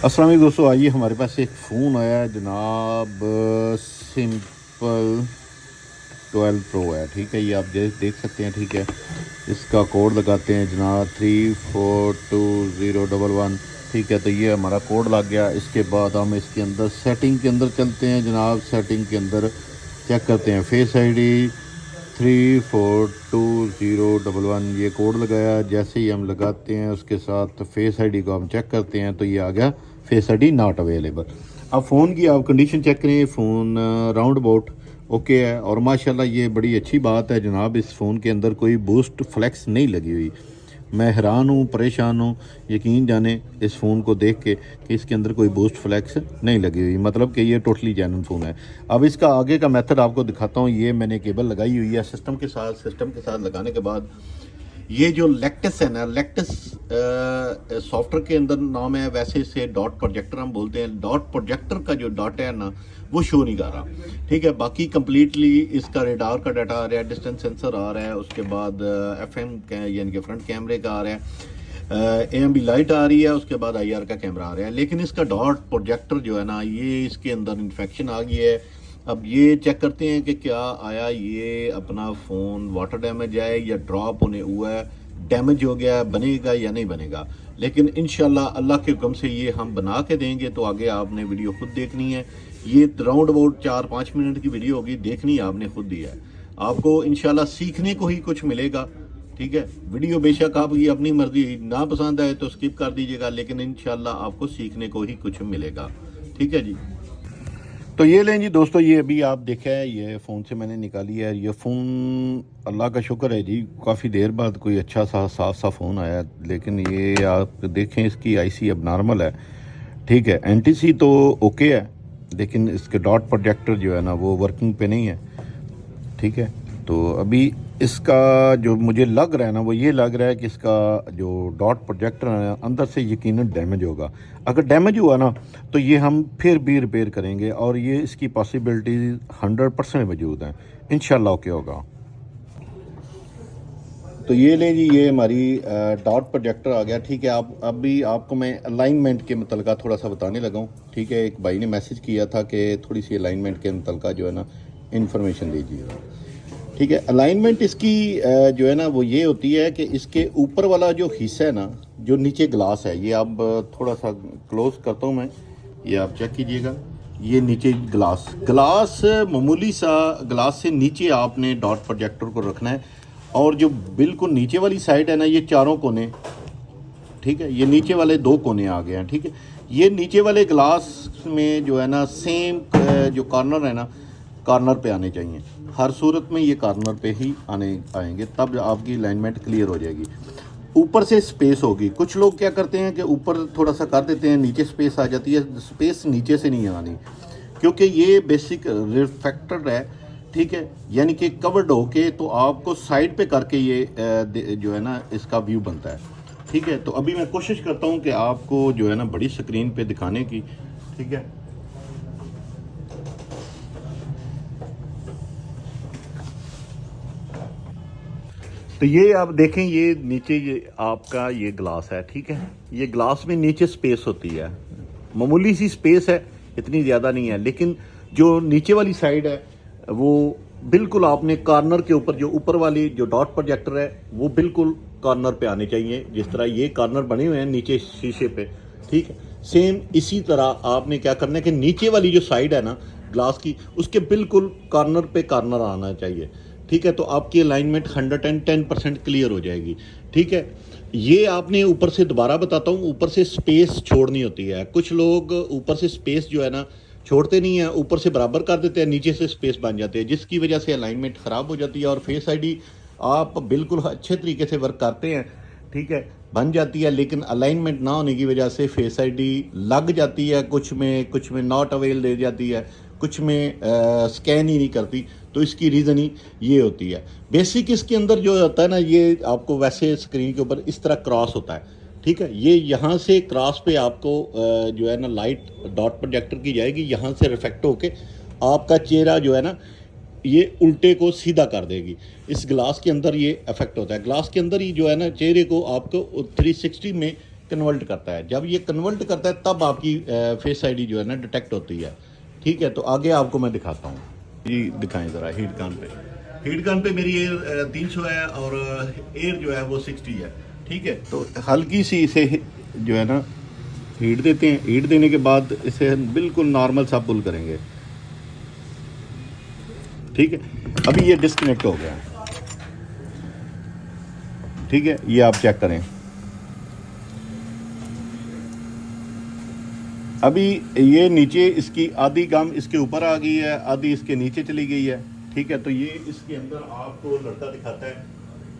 अस्सलाम वालेकुम दोस्तों, आइए हमारे पास एक फ़ोन आया है जनाब। सिंपल 12 प्रो है। ठीक है, ये आप देख सकते हैं। ठीक है, इसका कोड लगाते हैं जनाब 342011। ठीक है, तो ये हमारा कोड लग गया। इसके बाद हम इसके अंदर सेटिंग के अंदर चलते हैं जनाब। सेटिंग के अंदर चेक करते हैं फेस आईडी 342011। ये कोड लगाया। जैसे ही हम लगाते हैं उसके साथ फेस आईडी को हम चेक करते हैं तो ये आ गया फेस आईडी नॉट अवेलेबल। अब फ़ोन की आप कंडीशन चेक करें। फ़ोन राउंड अबाउट ओके है और माशाल्लाह ये बड़ी अच्छी बात है जनाब। इस फ़ोन के अंदर कोई बूस्ट फ्लैक्स नहीं लगी हुई। मैं हैरान हूँ, परेशान हूँ, यकीन जाने इस फ़ोन को देख के कि इसके अंदर कोई बूस्ट फ्लैक्स नहीं लगी हुई, मतलब कि ये टोटली जेन्युइन फ़ोन है। अब इसका आगे का मेथड आपको दिखाता हूँ। ये मैंने केबल लगाई हुई है सिस्टम के साथ लगाने के बाद ये जो लेक्टस है ना, लेक्टस सॉफ्टवेयर के अंदर नाम है, वैसे इसे डॉट प्रोजेक्टर हम बोलते हैं। डॉट प्रोजेक्टर का जो डॉट है ना वो शो नहीं कर रहा। ठीक है, बाकी कंप्लीटली इसका रेडार का डाटा आ रहा है, डिस्टेंस सेंसर आ रहा है, उसके बाद एफएम यानी कि फ्रंट कैमरे का आ रहा है, एएमबी लाइट आ रही है, उसके बाद आईआर का कैमरा आ रहा है। लेकिन इसका डॉट प्रोजेक्टर जो है ना, ये इसके अंदर इन्फेक्शन आ गई है। अब ये चेक करते हैं कि क्या आया ये अपना फ़ोन वाटर डैमेज है या ड्रॉप होने हुआ है, डैमेज हो गया, बनेगा या नहीं बनेगा। लेकिन इंशाल्लाह अल्लाह के हुक्म से ये हम बना के देंगे। तो आगे आपने वीडियो खुद देखनी है। ये राउंड अबाउट 4-5 मिनट की वीडियो होगी, देखनी आपने खुद ही है। आपको इंशाल्लाह सीखने को ही कुछ मिलेगा। ठीक है, वीडियो बेशक आपकी अपनी मर्जी ना पसंद आए तो स्किप कर दीजिएगा, लेकिन इंशाल्लाह आपको सीखने को ही कुछ मिलेगा। ठीक है जी। तो ये लें जी दोस्तों, ये अभी आप देखें, ये फ़ोन से मैंने निकाली है। ये फ़ोन अल्लाह का शुक्र है जी, काफ़ी देर बाद कोई अच्छा सा साफ़ सा फ़ोन आया। लेकिन ये आप देखें, इसकी आईसी अब नॉर्मल है। ठीक है, एनटीसी तो ओके है, लेकिन इसके डॉट प्रोजेक्टर जो है ना वो वर्किंग पे नहीं है। ठीक है, तो अभी इसका जो मुझे लग रहा है ना वो ये लग रहा है कि इसका जो डॉट प्रोजेक्टर है अंदर से यकीनन डैमेज होगा। अगर डैमेज हुआ ना तो ये हम फिर भी रिपेयर करेंगे और ये इसकी पॉसिबिलिटी 100% मौजूद है। इंशाल्लाह ओके होगा। तो ये ले जी, ये हमारी डॉट प्रोजेक्टर आ गया। ठीक है, आप अभी आपको मैं अलाइनमेंट के मुतलका थोड़ा सा बताने लगा हूँ। ठीक है, एक भाई ने मैसेज किया था कि थोड़ी सी अलाइनमेंट के मुतलका जो है ना इन्फॉर्मेशन दीजिएगा। ठीक है, अलाइनमेंट इसकी जो है ना वो ये होती है कि इसके ऊपर वाला जो हिस्सा है ना, जो नीचे ग्लास है, ये आप थोड़ा सा क्लोज करता हूँ मैं, ये आप चेक कीजिएगा। ये नीचे ग्लास मामूली सा ग्लास से नीचे आपने डॉट प्रोजेक्टर को रखना है। और जो बिल्कुल नीचे वाली साइड है ना, ये चारों कोने, ठीक है, ये नीचे वाले 2 कोने आ गए हैं। ठीक है, ये नीचे वाले ग्लास में जो है ना सेम जो कॉर्नर है ना, कॉर्नर पे आने चाहिए। हर सूरत में ये कॉर्नर पे ही आएंगे, तब आपकी अलाइनमेंट क्लियर हो जाएगी। ऊपर से स्पेस होगी। कुछ लोग क्या करते हैं कि ऊपर थोड़ा सा कर देते हैं, नीचे स्पेस आ जाती है। स्पेस नीचे से नहीं आनी, क्योंकि ये बेसिक रिफ्लेक्टर है। ठीक है, यानी कि कवर्ड होके तो आपको साइड पे करके ये जो है ना इसका व्यू बनता है। ठीक है, तो अभी मैं कोशिश करता हूँ कि आपको जो है ना बड़ी स्क्रीन पे दिखाने की। ठीक है, तो ये आप देखें, ये नीचे ये आपका ये ग्लास है। ठीक है, ये ग्लास में नीचे स्पेस होती है, मामूली सी स्पेस है, इतनी ज़्यादा नहीं है। लेकिन जो नीचे वाली साइड है वो बिल्कुल आपने कॉर्नर के ऊपर, जो ऊपर वाली जो डॉट प्रोजेक्टर है वो बिल्कुल कॉर्नर पे आने चाहिए। जिस तरह ये कॉर्नर बने हुए हैं नीचे शीशे पे, ठीक है, सेम इसी तरह आपने क्या करना है कि नीचे वाली जो साइड है ना ग्लास की, उसके बिल्कुल कॉर्नर पे कॉर्नर आना चाहिए। ठीक है, तो आपकी अलाइनमेंट 110% क्लियर हो जाएगी। ठीक है, ये आपने ऊपर से, दोबारा बताता हूँ, ऊपर से स्पेस छोड़नी होती है। कुछ लोग ऊपर से स्पेस जो है ना छोड़ते नहीं है, ऊपर से बराबर कर देते हैं, नीचे से स्पेस बन जाते हैं, जिसकी वजह से अलाइनमेंट ख़राब हो जाती है और फेस आईडी आप बिल्कुल अच्छे तरीके से वर्क करते हैं। ठीक है, बन जाती है, लेकिन अलाइनमेंट ना होने की वजह से फेस आईडी लग जाती है, कुछ में नॉट अवेल दे जाती है, कुछ में स्कैन ही नहीं करती। तो इसकी रीज़न ही ये होती है। बेसिक इसके अंदर जो होता है ना, ये आपको वैसे स्क्रीन के ऊपर इस तरह क्रॉस होता है। ठीक है, ये यहाँ से क्रॉस पे आपको जो है ना लाइट डॉट प्रोजेक्टर की जाएगी, यहाँ से रिफ्लेक्ट होके आपका चेहरा जो है ना ये उल्टे को सीधा कर देगी। इस ग्लास के अंदर ये इफेक्ट होता है। ग्लास के अंदर ही जो है ना चेहरे को आपको 360 में कन्वर्ट करता है। जब ये कन्वर्ट करता है तब आपकी फेस आईडी जो है ना डिटेक्ट होती है। ठीक है, तो आगे आपको मैं दिखाता हूँ जी। दिखाएं ज़रा हीट गन पे। हीट गन पे मेरी एयर 300 है और एयर जो है वो 60 है। ठीक है, तो हल्की सी इसे जो है ना हीट देते हैं। हीट देने के बाद इसे बिल्कुल नॉर्मल सा पुल करेंगे। ठीक है, अभी ये डिस्कनेक्ट हो गया है। ठीक है, ये आप चेक करें। अभी ये नीचे इसकी आधी गम इसके ऊपर आ गई है, आधी इसके नीचे चली गई है। ठीक है, तो ये इसके अंदर आपको लड़का दिखाता है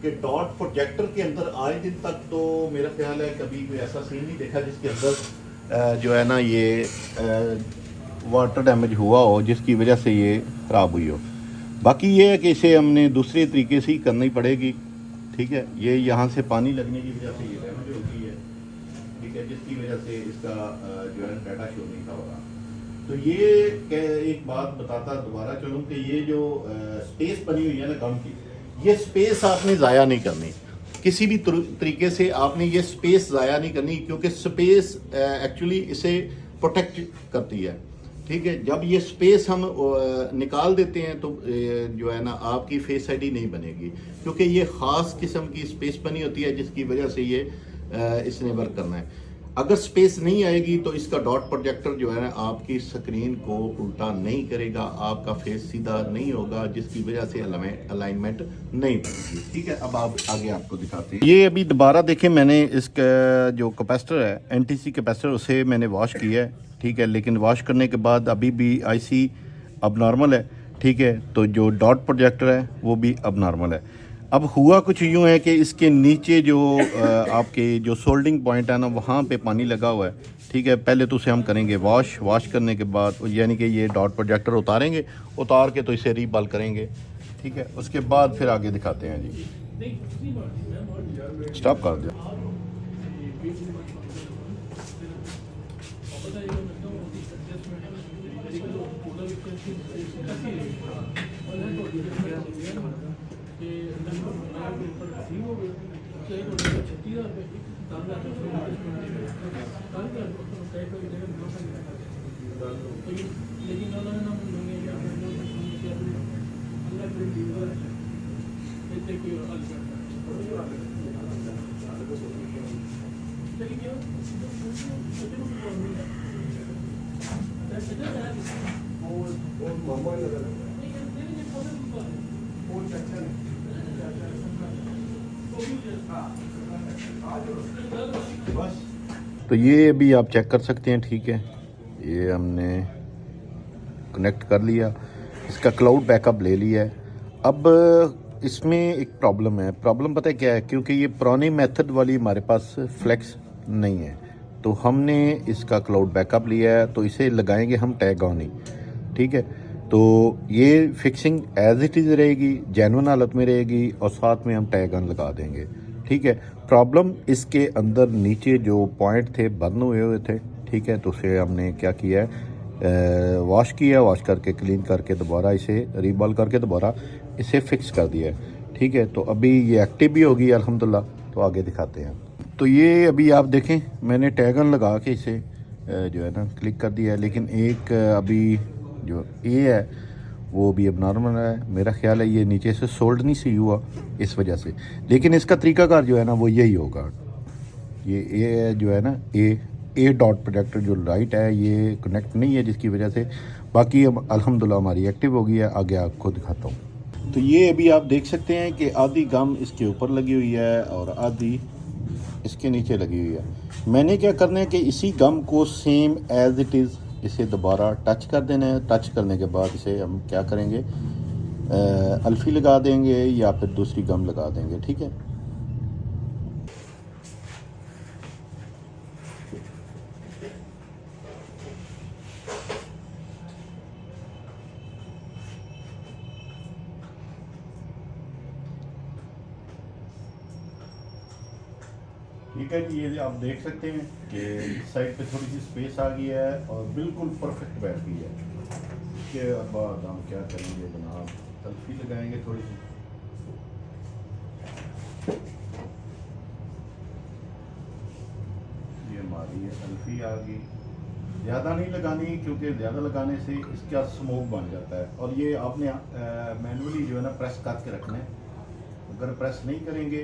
कि डॉट प्रोजेक्टर के अंदर आज दिन तक तो मेरा ख्याल है कभी कोई ऐसा सीन नहीं देखा जिसके अंदर जो है ना ये वाटर डैमेज हुआ हो जिसकी वजह से ये ख़राब हुई हो। बाकी ये है कि इसे हमने दूसरे तरीके से ही करनी पड़ेगी। ठीक है, ये यहाँ से पानी लगने की वजह से ये डैमेज होती है। ठीक है, जिसकी वजह से इसका जो है डाटा शो नहीं हो रहा। तो ये एक बात बताता दोबारा चलूँ कि ये जो स्पेस बनी हुई है ना कम की, ये स्पेस आपने ज़ाया नहीं करनी किसी भी तरीके से। आपने ये स्पेस ज़ाया नहीं करनी क्योंकि स्पेस एक्चुअली इसे प्रोटेक्ट करती है। ठीक है, जब ये स्पेस हम निकाल देते हैं तो जो है ना आपकी फेस आईडी नहीं बनेगी क्योंकि ये ख़ास किस्म की स्पेस बनी होती है जिसकी वजह से ये इसने वर्क करना है। अगर स्पेस नहीं आएगी तो इसका डॉट प्रोजेक्टर जो है ना आपकी स्क्रीन को उल्टा नहीं करेगा, आपका फेस सीधा नहीं होगा जिसकी वजह से अलाइनमेंट नहीं बनेगी। ठीक है, अब आप आगे आपको दिखाते हैं। ये अभी दोबारा देखें, मैंने इसका जो कैपेसिटर है एनटीसी कैपेसिटर उसे मैंने वॉश किया है। ठीक है, लेकिन वॉश करने के बाद अभी भी आईसी अब नॉर्मल है। ठीक है, तो जो डॉट प्रोजेक्टर है वो भी अब नॉर्मल है। अब हुआ कुछ यूँ है कि इसके नीचे जो आपके जो सोल्डिंग पॉइंट है ना वहाँ पे पानी लगा हुआ है। ठीक है, पहले तो उसे हम करेंगे वॉश करने के बाद यानी कि ये डॉट प्रोजेक्टर उतारेंगे, उतार के तो इसे रीबल करेंगे। ठीक है, उसके बाद फिर आगे दिखाते हैं जी। स्टॉप कर दिया। तो ये भी आप चेक कर सकते हैं। ठीक है, ये हमने कनेक्ट कर लिया, इसका क्लाउड बैकअप ले लिया है। अब इसमें एक प्रॉब्लम है। प्रॉब्लम पता है क्या है? क्योंकि ये पुरानी मेथड वाली हमारे पास फ्लेक्स नहीं है, तो हमने इसका क्लाउड बैकअप लिया है, तो इसे लगाएंगे हम टैग ऑन ही। ठीक है, तो ये फिक्सिंग एज इट इज़ रहेगी, जेन्युइन हालत में रहेगी और साथ में हम टैग ऑन लगा देंगे। ठीक है, प्रॉब्लम इसके अंदर नीचे जो पॉइंट थे बर्न हुए थे। ठीक है, तो उसे हमने क्या किया है, वॉश किया, वॉश करके क्लीन करके दोबारा इसे रीबॉल करके दोबारा इसे फिक्स कर दिया है। ठीक है, तो अभी ये एक्टिव भी होगी अल्हम्दुलिल्लाह। तो आगे दिखाते हैं। तो ये अभी आप देखें, मैंने टैग ऑन लगा के इसे जो है ना क्लिक कर दिया है, लेकिन एक अभी जो ए है वो भी अब नॉर्मल है। मेरा ख्याल है ये नीचे से सोल्ड नहीं सी हुआ इस वजह से, लेकिन इसका तरीकाकार जो है ना वो यही होगा। ये ए जो है ना ए डॉट प्रोजेक्टर जो लाइट है ये कनेक्ट नहीं है जिसकी वजह से, बाकी अब अल्हम्दुलिल्लाह हमारी एक्टिव हो गई है। आगे आपको दिखाता हूँ। तो ये अभी आप देख सकते हैं कि आधी गम इसके ऊपर लगी हुई है और आधी इसके नीचे लगी हुई है। मैंने क्या करना है कि इसी गम को सेम एज इट इज़ इसे दोबारा टच कर देना है। टच करने के बाद इसे हम क्या करेंगे, अल्फ़ी लगा देंगे या फिर दूसरी गम लगा देंगे। ठीक है, ठीक है जी। ये आप देख सकते हैं कि इस साइड पे थोड़ी सी स्पेस आ गई है और बिल्कुल परफेक्ट बैठ गई है। इसके बाद हम क्या करेंगे जनाब, तल्फी लगाएंगे थोड़ी सी। ये सेल्फी आ गई। ज़्यादा नहीं लगानी क्योंकि ज़्यादा लगाने से इसका स्मोक बन जाता है, और ये आपने मैनुअली जो है ना प्रेस करके रखना है। अगर प्रेस नहीं करेंगे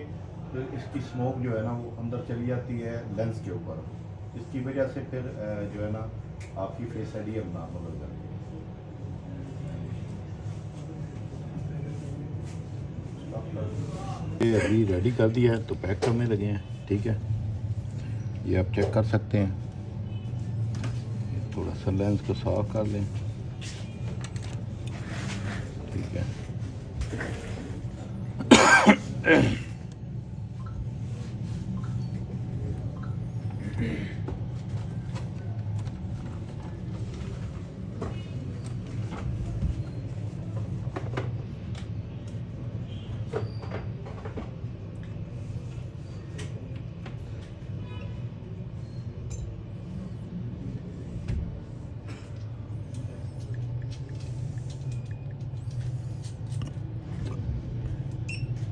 तो इसकी स्मोक जो है ना वो अंदर चली जाती है लेंस के ऊपर, इसकी वजह से फिर जो है ना आपकी फेस आईडी अब नॉर्मल हो जाती है। ये अभी रेडी कर दिया है तो पैक करने लगे हैं, ठीक है। ये आप चेक कर सकते हैं, थोड़ा सा लेंस को साफ कर लें, ठीक है।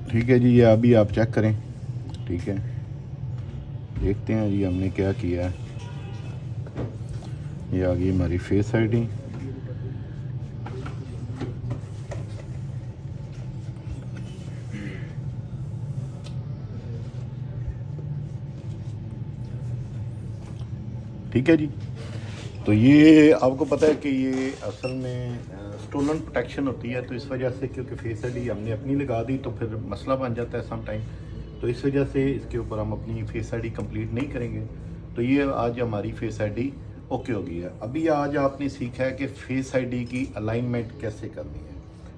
ठीक है जी, ये अभी आप चेक करें, ठीक है। देखते हैं जी हमने क्या किया है। ये आ गई हमारी फेस आईडी। ठीक है जी, तो ये आपको पता है कि ये असल में स्टोलन प्रोटेक्शन होती है, तो इस वजह से क्योंकि फेस आईडी हमने अपनी लगा दी तो फिर मसला बन जाता है सम टाइम, तो इस वजह से इसके ऊपर हम अपनी फेस आईडी कंप्लीट नहीं करेंगे। तो ये आज हमारी फेस आईडी ओके हो गई है। अभी आज आपने सीखा है कि फेस आईडी की अलाइनमेंट कैसे करनी है,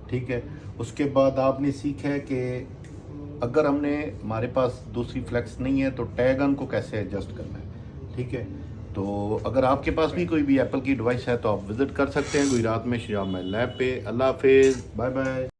ठीक है। उसके बाद आपने सीखा है कि अगर हमारे पास दूसरी फ्लैक्स नहीं है तो टैग ऑन को कैसे एडजस्ट करना है, ठीक है। तो अगर आपके पास भी कोई भी एप्पल की डिवाइस है तो आप विज़िट कर सकते हैं गुजरात में शाम में लैब पे। अल्लाह हाफिज़, बाय बाय।